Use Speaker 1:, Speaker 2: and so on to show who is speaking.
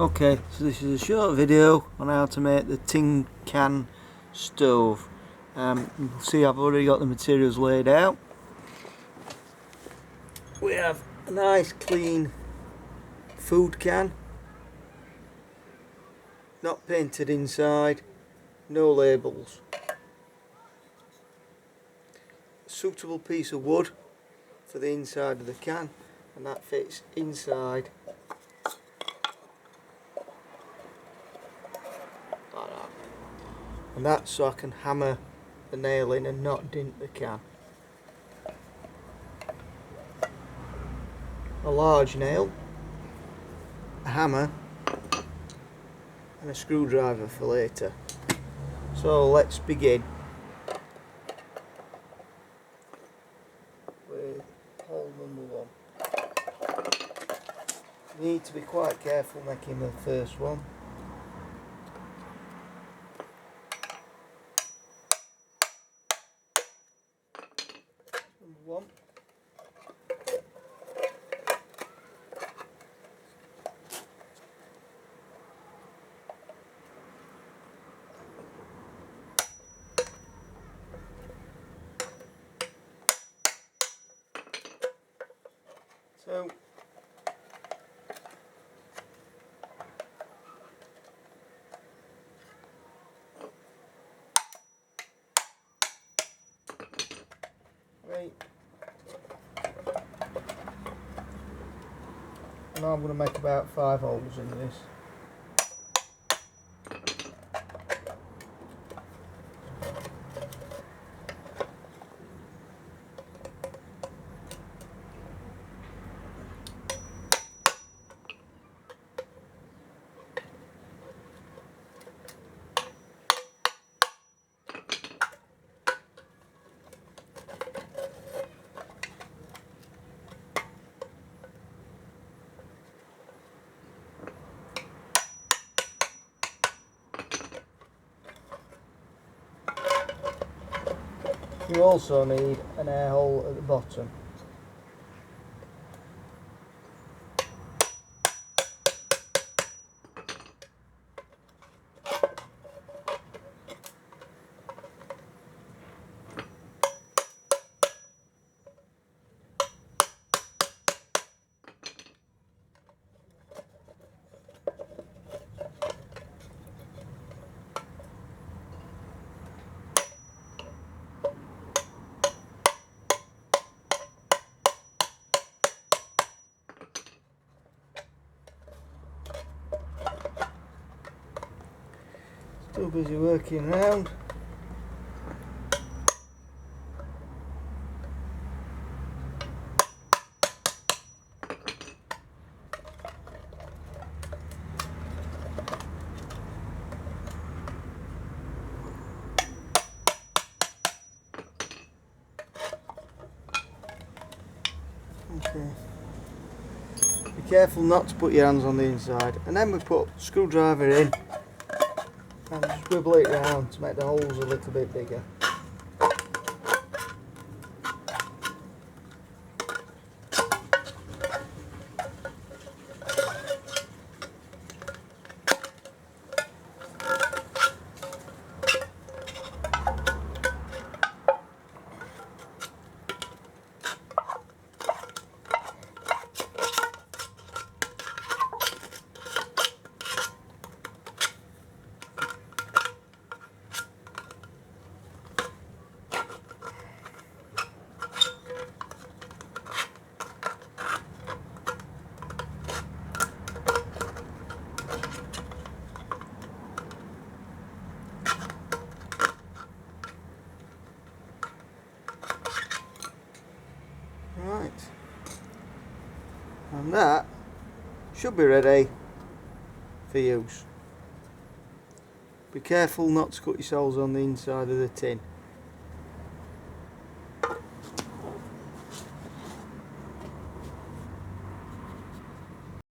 Speaker 1: Okay, so this is a short video on how to make the tin can stove. You'll see I've already got the materials laid out. We have a nice clean food can, not painted inside, no labels. A suitable piece of wood for the inside of the can, and that fits inside like that. And that's so I can hammer the nail in and not dint the can. A large nail, a hammer and a screwdriver for later. So let's begin with hole number 1. You need to be quite careful making the first one. Number 1. So right, now I'm going to make about 5 holes in this. You also need an air hole at the bottom. Still busy working around. Okay. Be careful not to put your hands on the inside, and then we put screwdriver in and just wibble it round to make the holes a little bit bigger. Right, and that should be ready for use. Be careful not to cut yourselves on the inside of the tin.